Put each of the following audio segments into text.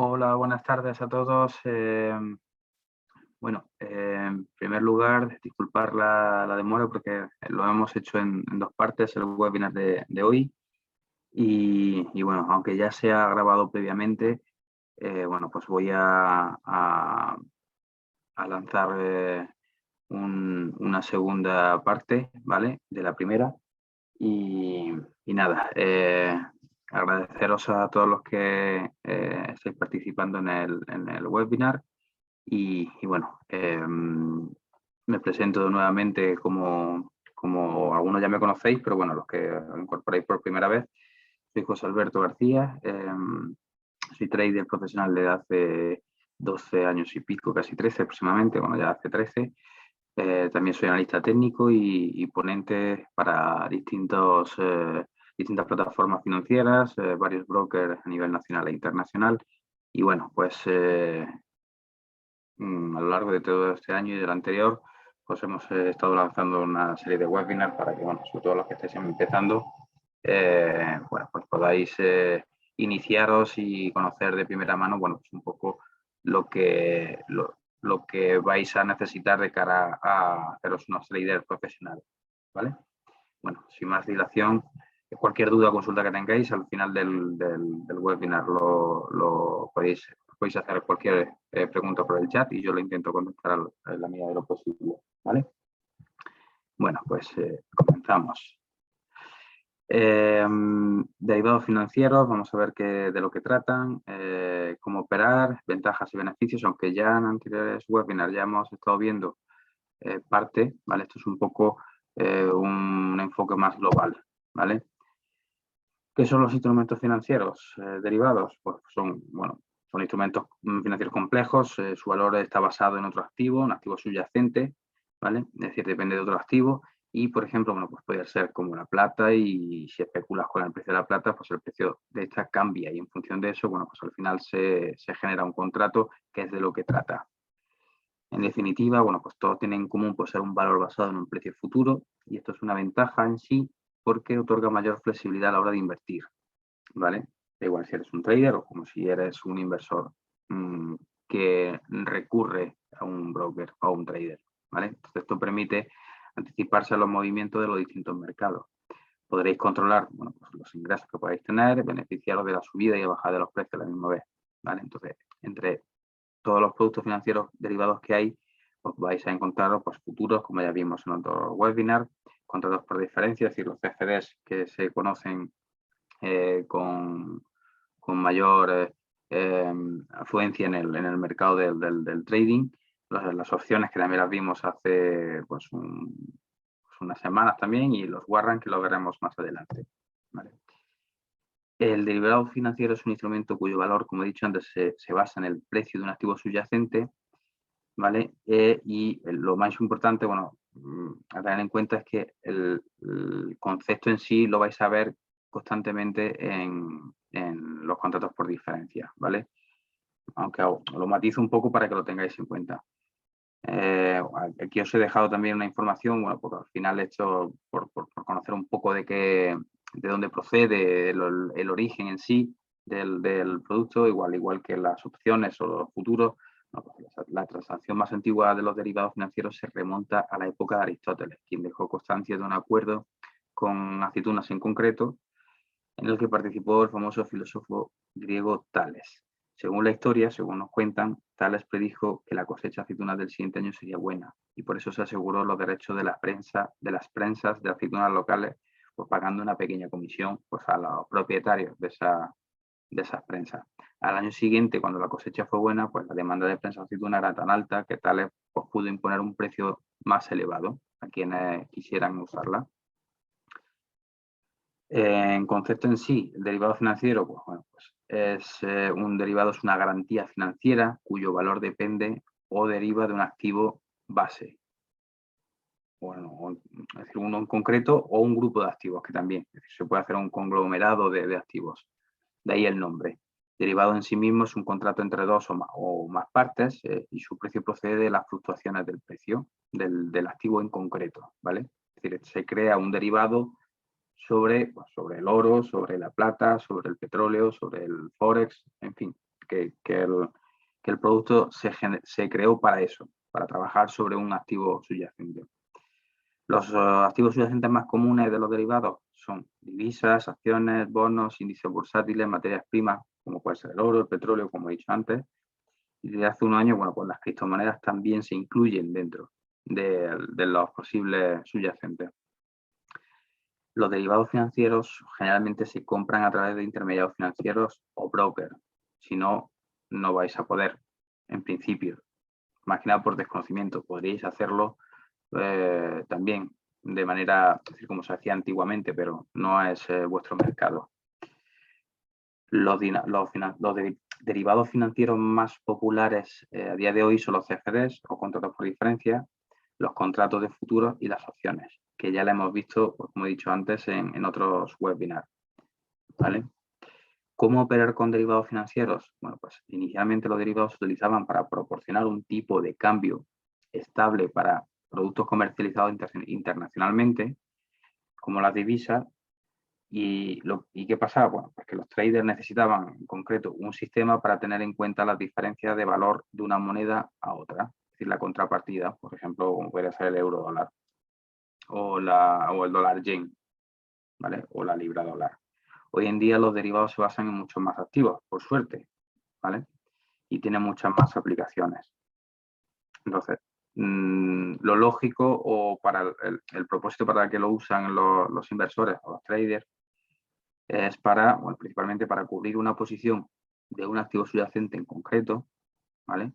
Hola, buenas tardes a todos. Bueno, en primer lugar, disculpar la demora porque lo hemos hecho en dos partes, el webinar de hoy. Y bueno, aunque ya se ha grabado previamente, bueno, pues voy a lanzar una segunda parte, ¿vale? De la primera. Y nada, agradeceros a todos los que estáis participando en el webinar. Y bueno, me presento nuevamente como algunos ya me conocéis, pero bueno, los que os incorporáis por primera vez, soy José Alberto García, soy trader profesional desde hace 12 años y pico, casi 13 aproximadamente, bueno, ya hace 13. También soy analista técnico y ponente para distintas plataformas financieras, varios brokers a nivel nacional e internacional. Y bueno, pues a lo largo de todo este año y del anterior, pues hemos estado lanzando una serie de webinars para que, bueno, sobre todo los que estéis empezando, bueno, pues podáis iniciaros y conocer de primera mano, bueno, pues un poco lo que vais a necesitar de cara a haceros unos traders profesionales, ¿vale? Bueno, sin más dilación, cualquier duda o consulta que tengáis al final del webinar lo podéis hacer cualquier pregunta por el chat y yo lo intento contestar en la medida de lo posible, ¿vale? Bueno, pues comenzamos. Derivados financieros, vamos a ver de lo que tratan, cómo operar, ventajas y beneficios, aunque ya en anteriores webinars ya hemos estado viendo parte, ¿vale? Esto es un poco un enfoque más global, ¿vale? ¿Qué son los instrumentos financieros derivados? Pues son instrumentos financieros complejos, su valor está basado en otro activo, un activo subyacente, ¿vale? Es decir, depende de otro activo y, por ejemplo, bueno, pues puede ser como la plata y si especulas con el precio de la plata, pues el precio de esta cambia y en función de eso, bueno, pues al final se genera un contrato que es de lo que trata. En definitiva, bueno, pues todos tienen en común pues, ser un valor basado en un precio futuro y esto es una ventaja en sí porque otorga mayor flexibilidad a la hora de invertir, ¿vale? Da igual si eres un trader o como si eres un inversor que recurre a un broker o a un trader, ¿vale? Entonces esto permite anticiparse a los movimientos de los distintos mercados. Podréis controlar, bueno, pues los ingresos que podáis tener, beneficiaros de la subida y bajada de los precios a la misma vez, ¿vale? Entonces, entre todos los productos financieros derivados que hay, pues vais a encontrar pues, futuros, como ya vimos en otro webinar, contratos por diferencia, es decir, los CFDs que se conocen con mayor afluencia en el mercado del trading, las opciones que también las vimos hace pues, unas semanas también y los warrants que lo veremos más adelante. ¿Vale? El derivado financiero es un instrumento cuyo valor, como he dicho antes, se basa en el precio de un activo subyacente, ¿vale? Y lo más importante, bueno, a tener en cuenta es que el concepto en sí lo vais a ver constantemente en en los contratos por diferencia, ¿vale? Aunque lo matizo un poco para que lo tengáis en cuenta. Aquí os he dejado también una información, bueno, porque al final esto, por conocer un poco de dónde procede el origen en sí del producto, igual que las opciones o los futuros. No, pues la transacción más antigua de los derivados financieros se remonta a la época de Aristóteles, quien dejó constancia de un acuerdo con aceitunas en concreto, en el que participó el famoso filósofo griego Tales. Según la historia, según nos cuentan, Tales predijo que la cosecha de aceitunas del siguiente año sería buena, y por eso se aseguró los derechos de las prensas de aceitunas locales, pues pagando una pequeña comisión pues, a los propietarios de esas prensas. Al año siguiente, cuando la cosecha fue buena, pues la demanda de prensa de aceituna era tan alta que Tales pues, pudo imponer un precio más elevado a quienes quisieran usarla. En concepto en sí, el derivado financiero, pues, bueno, pues es un derivado, es una garantía financiera cuyo valor depende o deriva de un activo base. Bueno, es decir, uno en concreto o un grupo de activos que también. Es decir, se puede hacer un conglomerado de activos. De ahí el nombre. Derivado en sí mismo es un contrato entre dos o más partes y su precio procede de las fluctuaciones del precio del activo en concreto, ¿vale? Es decir, se crea un derivado sobre el oro, sobre la plata, sobre el petróleo, sobre el forex, en fin, que el producto se creó para eso, para trabajar sobre un activo subyacente. Los activos subyacentes más comunes de los derivados son divisas, acciones, bonos, índices bursátiles, materias primas, como puede ser el oro, el petróleo, como he dicho antes. Y desde hace unos años, bueno, pues las criptomonedas también se incluyen dentro de los posibles subyacentes. Los derivados financieros generalmente se compran a través de intermediarios financieros o brokers. Si no, no vais a poder, en principio. Más que nada por desconocimiento. Podríais hacerlo también de manera, es decir, como se hacía antiguamente, pero no es vuestro mercado. Los derivados financieros más populares a día de hoy son los CFDs o contratos por diferencia, los contratos de futuros y las opciones, que ya la hemos visto, pues, como he dicho antes, en otros webinars. ¿Vale? ¿Cómo operar con derivados financieros? Bueno, pues inicialmente los derivados se utilizaban para proporcionar un tipo de cambio estable para productos comercializados internacionalmente, como las divisas. ¿Y qué pasaba? Bueno, pues que los traders necesitaban en concreto un sistema para tener en cuenta las diferencias de valor de una moneda a otra, es decir, la contrapartida, por ejemplo, como podría ser el euro dólar o el dólar yen, ¿vale? O la libra dólar. Hoy en día los derivados se basan en muchos más activos, por suerte, ¿vale? Y tienen muchas más aplicaciones. Entonces, lo lógico o para el propósito para el que lo usan los inversores o los traders es principalmente para cubrir una posición de un activo subyacente en concreto, ¿vale?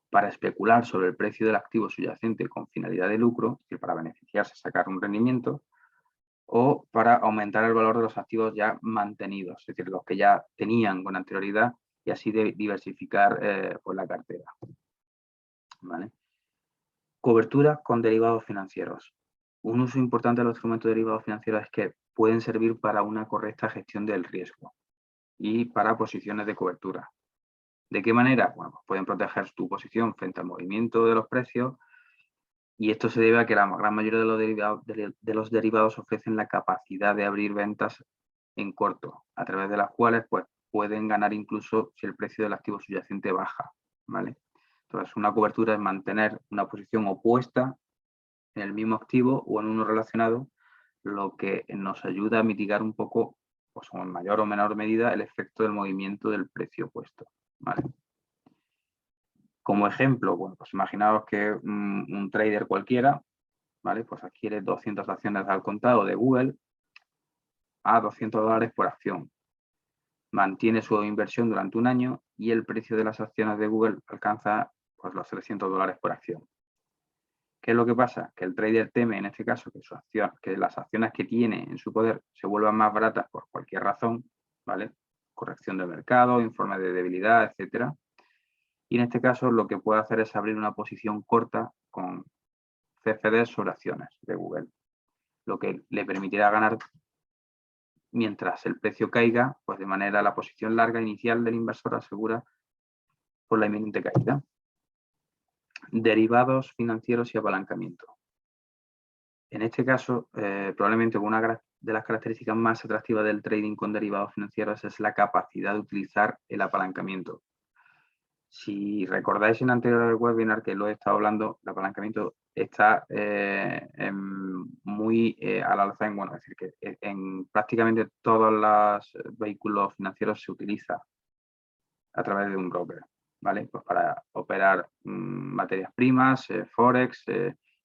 Para especular sobre el precio del activo subyacente con finalidad de lucro, es decir, para beneficiarse, sacar un rendimiento, o para aumentar el valor de los activos ya mantenidos, es decir, los que ya tenían con anterioridad y así diversificar pues la cartera. ¿Vale? Cobertura con derivados financieros. Un uso importante de los instrumentos derivados financieros es que pueden servir para una correcta gestión del riesgo y para posiciones de cobertura. ¿De qué manera? Bueno, pues pueden proteger tu posición frente al movimiento de los precios y esto se debe a que la gran mayoría de los derivados ofrecen la capacidad de abrir ventas en corto, a través de las cuales pues, pueden ganar incluso si el precio del activo subyacente baja, ¿vale? Entonces, una cobertura es mantener una posición opuesta en el mismo activo o en uno relacionado, lo que nos ayuda a mitigar un poco, pues en mayor o menor medida, el efecto del movimiento del precio opuesto, ¿vale? Como ejemplo, bueno, pues imaginaos que un trader cualquiera, ¿vale? Pues adquiere 200 acciones al contado de Google a $200 por acción. Mantiene su inversión durante un año y el precio de las acciones de Google alcanza pues, los $300 por acción. ¿Qué es lo que pasa? Que el trader teme, en este caso, que las acciones que tiene en su poder se vuelvan más baratas por cualquier razón, ¿vale? Corrección de mercado, informe de debilidad, etcétera. Y en este caso lo que puede hacer es abrir una posición corta con CFDs sobre acciones de Google, lo que le permitirá ganar mientras el precio caiga, pues de manera la posición larga inicial del inversor asegura por la inminente caída. Derivados financieros y apalancamiento. En este caso, probablemente una de las características más atractivas del trading con derivados financieros es la capacidad de utilizar el apalancamiento. Si recordáis en anterior webinar que lo he estado hablando, el apalancamiento está muy al alza es decir, que en prácticamente todos los vehículos financieros se utiliza a través de un broker, ¿vale? Pues para operar materias primas, forex,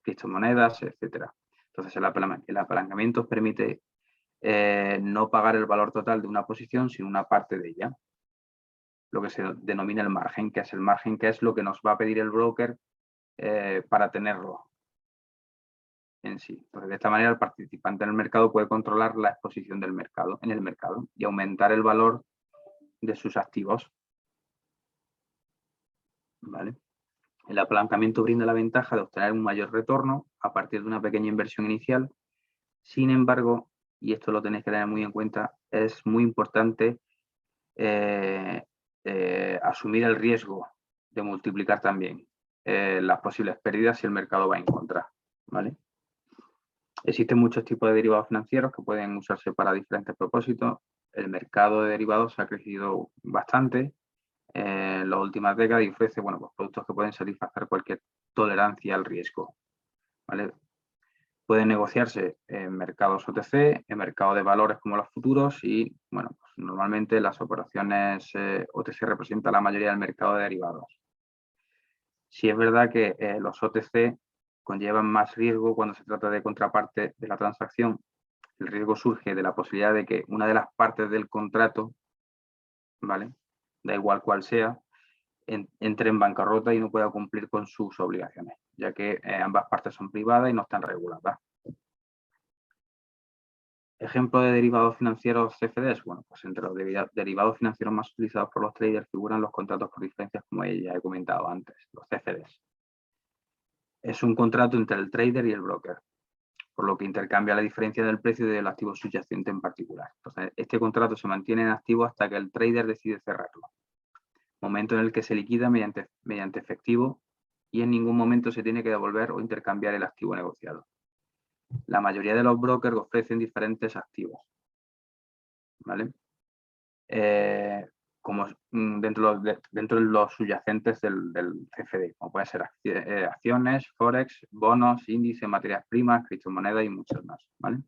criptomonedas, etcétera. Entonces el apalancamiento permite no pagar el valor total de una posición, sino una parte de ella. Lo que se denomina el margen, que es lo que nos va a pedir el broker para tenerlo en sí. Entonces, de esta manera el participante en el mercado puede controlar la exposición del mercado, en el mercado, y aumentar el valor de sus activos. ¿Vale? El apalancamiento brinda la ventaja de obtener un mayor retorno a partir de una pequeña inversión inicial. Sin embargo, y esto lo tenéis que tener muy en cuenta, es muy importante asumir el riesgo de multiplicar también las posibles pérdidas si el mercado va en contra, ¿vale? Existen muchos tipos de derivados financieros que pueden usarse para diferentes propósitos. El mercado de derivados ha crecido bastante en las últimas décadas y ofrece pues, productos que pueden satisfacer cualquier tolerancia al riesgo, ¿vale? Pueden negociarse en mercados OTC, en mercados de valores como los futuros y, pues normalmente las operaciones OTC representan la mayoría del mercado de derivados. Sí es verdad que los OTC conllevan más riesgo cuando se trata de contraparte de la transacción. El riesgo surge de la posibilidad de que una de las partes del contrato, ¿vale? Da igual cuál sea, entre en bancarrota y no pueda cumplir con sus obligaciones, ya que ambas partes son privadas y no están reguladas. Ejemplo de derivados financieros CFDs. Bueno, pues entre los derivados financieros más utilizados por los traders figuran los contratos por diferencias, como ya he comentado antes, los CFDs. Es un contrato entre el trader y el broker, por lo que intercambia la diferencia del precio del activo subyacente en particular. Entonces, este contrato se mantiene en activo hasta que el trader decide cerrarlo, momento en el que se liquida mediante efectivo y en ningún momento se tiene que devolver o intercambiar el activo negociado. La mayoría de los brokers ofrecen diferentes activos, ¿vale? Como dentro de los subyacentes del CFD, como pueden ser acciones, forex, bonos, índices, materias primas, criptomonedas y muchos más, ¿vale?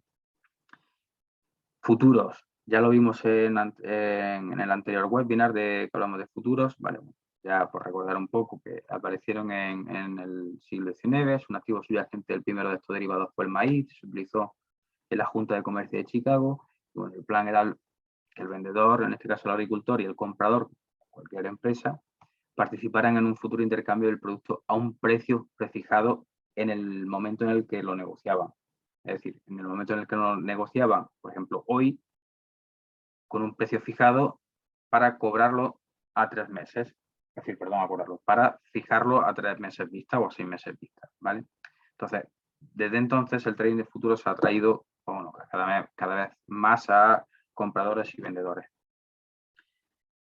Futuros, ya lo vimos en el anterior webinar que hablamos de futuros, ¿vale? Ya por recordar un poco que aparecieron en el siglo XIX, un activo subyacente, el primero de estos derivados fue el maíz, se utilizó en la Junta de Comercio de Chicago, y bueno, el plan era que el vendedor, en este caso el agricultor, y el comprador, cualquier empresa, participaran en un futuro intercambio del producto a un precio prefijado en el momento en el que lo negociaban. Es decir, en el momento en el que lo negociaban, por ejemplo, hoy, con un precio fijado para cobrarlo a 3 meses. Es decir, perdón, a cobrarlo, para fijarlo a 3 meses vista o a 6 meses vista, ¿vale? Entonces, desde entonces el trading de futuros ha traído cada vez más a compradores y vendedores.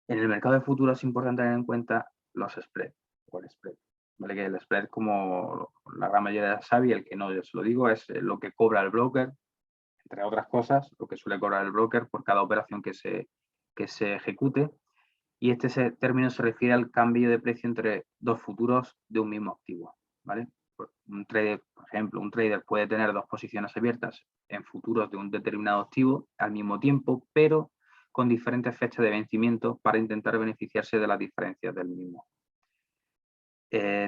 En el mercado de futuros es importante tener en cuenta los spreads, o el spread, ¿vale? Que el spread, como la gran mayoría sabe, el que no, yo se lo digo, es lo que cobra el broker, entre otras cosas, lo que suele cobrar el broker por cada operación que se ejecute. Y este término se refiere al cambio de precio entre dos futuros de un mismo activo, ¿vale? Por ejemplo, un trader puede tener dos posiciones abiertas en futuros de un determinado activo al mismo tiempo, pero con diferentes fechas de vencimiento para intentar beneficiarse de las diferencias del mismo.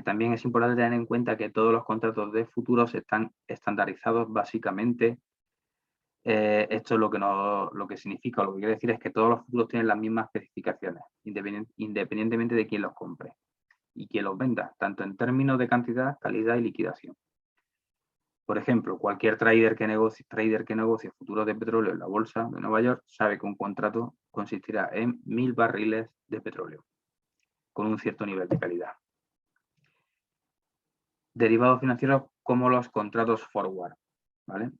También es importante tener en cuenta que todos los contratos de futuros están estandarizados básicamente. Esto lo que significa, o lo que quiere decir es que todos los futuros tienen las mismas especificaciones, independientemente de quién los compre y quién los venda, tanto en términos de cantidad, calidad y liquidación. Por ejemplo, cualquier trader que negocie futuros de petróleo en la bolsa de Nueva York sabe que un contrato consistirá en 1000 barriles de petróleo, con un cierto nivel de calidad. Derivados financieros como los contratos forward, ¿vale?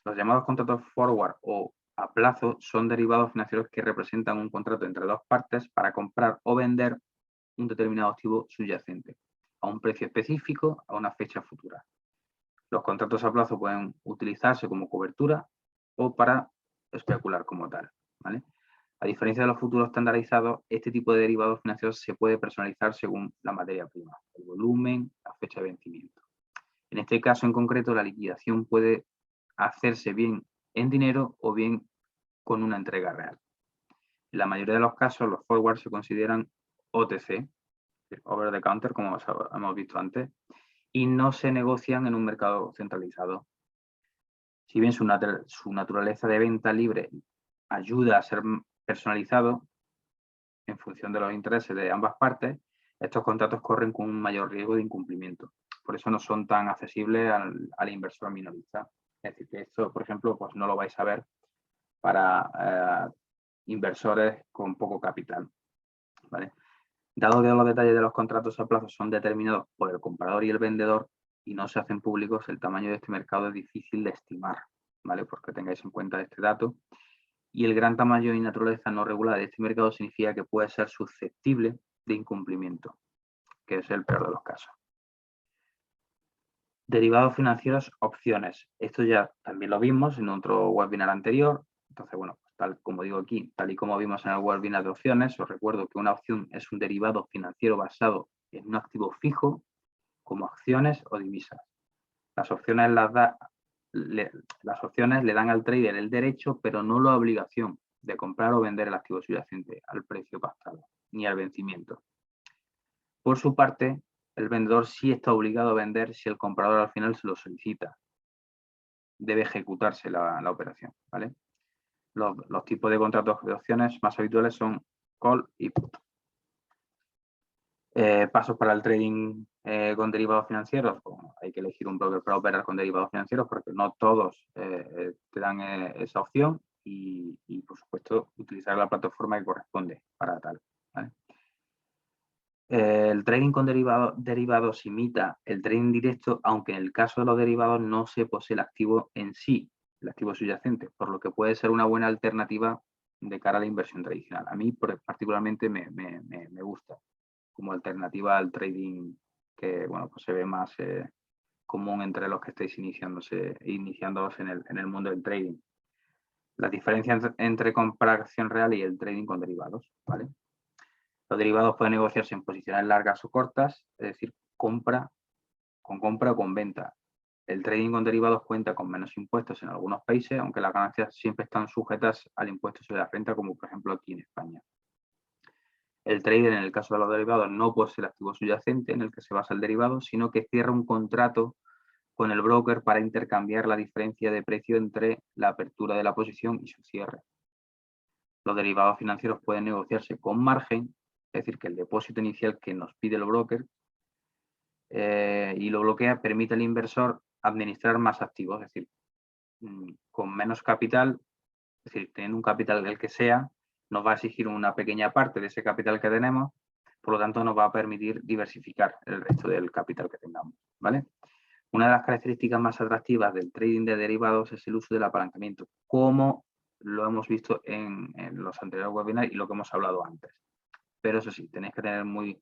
Los llamados contratos forward o a plazo son derivados financieros que representan un contrato entre dos partes para comprar o vender un determinado activo subyacente a un precio específico a una fecha futura. Los contratos a plazo pueden utilizarse como cobertura o para especular como tal, ¿vale? A diferencia de los futuros estandarizados, este tipo de derivados financieros se puede personalizar según la materia prima, el volumen, la fecha de vencimiento. En este caso en concreto, la liquidación puede hacerse bien en dinero o bien con una entrega real. En la mayoría de los casos, los forwards se consideran OTC, over the counter, como hemos visto antes, y no se negocian en un mercado centralizado. Si bien su naturaleza de venta libre ayuda a ser personalizado en función de los intereses de ambas partes, estos contratos corren con un mayor riesgo de incumplimiento. Por eso no son tan accesibles al inversor minorista. Es decir, que esto, por ejemplo, pues no lo vais a ver para inversores con poco capital, ¿vale? Dado que los detalles de los contratos a plazo son determinados por el comprador y el vendedor y no se hacen públicos, el tamaño de este mercado es difícil de estimar, ¿vale? Porque tengáis en cuenta este dato. Y el gran tamaño y naturaleza no regular de este mercado significa que puede ser susceptible de incumplimiento, que es el peor de los casos. Derivados financieros, opciones. Esto ya también lo vimos en otro webinar anterior. Entonces, bueno, tal como digo aquí, tal y como vimos en el webinar de opciones, os recuerdo que una opción es un derivado financiero basado en un activo fijo, como acciones o divisas. Las opciones le dan al trader el derecho, pero no la obligación de comprar o vender el activo subyacente al precio pactado, ni al vencimiento. Por su parte, el vendedor sí está obligado a vender si el comprador al final se lo solicita. Debe ejecutarse la operación, ¿vale? Los tipos de contratos de opciones más habituales son call y put. Pasos para el trading con derivados financieros. Bueno, hay que elegir un broker para operar con derivados financieros porque no todos te dan esa opción y, por supuesto, utilizar la plataforma que corresponde para tal, ¿vale? El trading con derivados imita el trading directo, aunque en el caso de los derivados no se posee el activo en sí, el activo subyacente, por lo que puede ser una buena alternativa de cara a la inversión tradicional. A mí particularmente me gusta como alternativa al trading que, bueno, pues se ve más común entre los que estáis iniciándoos en el mundo del trading. Las diferencias entre comprar acción real y el trading con derivados, ¿vale? Los derivados pueden negociarse en posiciones largas o cortas, es decir, compra o con venta. El trading con derivados cuenta con menos impuestos en algunos países, aunque las ganancias siempre están sujetas al impuesto sobre la renta, como por ejemplo aquí en España. El trader, en el caso de los derivados, no posee el activo subyacente en el que se basa el derivado, sino que cierra un contrato con el broker para intercambiar la diferencia de precio entre la apertura de la posición y su cierre. Los derivados financieros pueden negociarse con margen, es decir, que el depósito inicial que nos pide el broker y lo bloquea permite al inversor administrar más activos, es decir, con menos capital, es decir, teniendo un capital el que sea, nos va a exigir una pequeña parte de ese capital que tenemos, por lo tanto nos va a permitir diversificar el resto del capital que tengamos, ¿vale? Una de las características más atractivas del trading de derivados es el uso del apalancamiento, como lo hemos visto en los anteriores webinars y lo que hemos hablado antes. Pero eso sí, tenéis que tener muy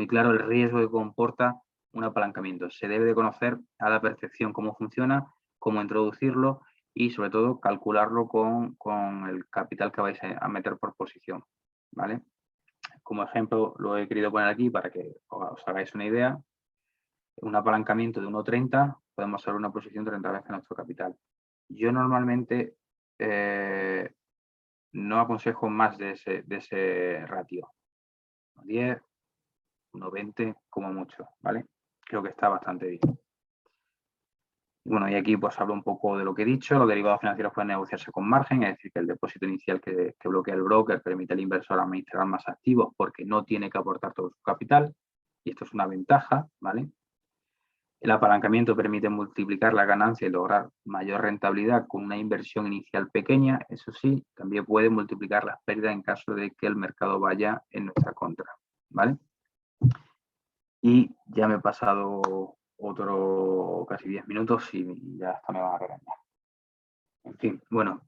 claro el riesgo que comporta un apalancamiento. Se debe de conocer a la perfección cómo funciona, cómo introducirlo y sobre todo calcularlo con el capital que vais a meter por posición, ¿vale? Como ejemplo lo he querido poner aquí para que os hagáis una idea. Un apalancamiento de 1,30 podemos hacer una posición 30 veces nuestro capital. Yo normalmente no aconsejo más de ese ratio. 10, 1,20 como mucho, ¿vale? Creo que está bastante bien. Bueno, y aquí pues hablo un poco de lo que he dicho. Los derivados financieros pueden negociarse con margen, es decir, que el depósito inicial que bloquea el broker permite al inversor administrar más activos porque no tiene que aportar todo su capital. Y esto es una ventaja, ¿vale? El apalancamiento permite multiplicar la ganancia y lograr mayor rentabilidad con una inversión inicial pequeña. Eso sí, también puede multiplicar las pérdidas en caso de que el mercado vaya en nuestra contra, ¿vale? Y ya me he pasado otro casi 10 minutos y ya hasta me van a regañar. En fin, bueno,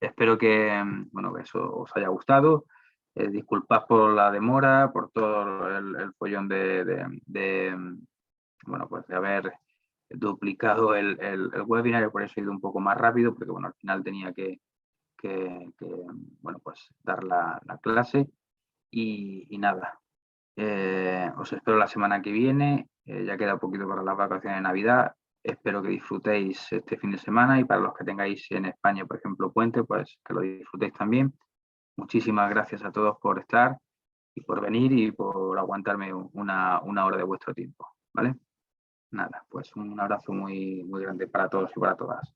espero que, bueno, que eso os haya gustado. Disculpad por la demora, por todo el follón bueno, pues de haber duplicado el webinar, y por eso he ido un poco más rápido, porque bueno, al final tenía bueno, pues dar la clase y nada. Os espero la semana que viene, ya queda un poquito para las vacaciones de Navidad. Espero que disfrutéis este fin de semana, y para los que tengáis en España, por ejemplo, puente, pues que lo disfrutéis también. Muchísimas gracias a todos por estar y por venir y por aguantarme una hora de vuestro tiempo, ¿vale? Nada, pues un abrazo muy, muy grande para todos y para todas.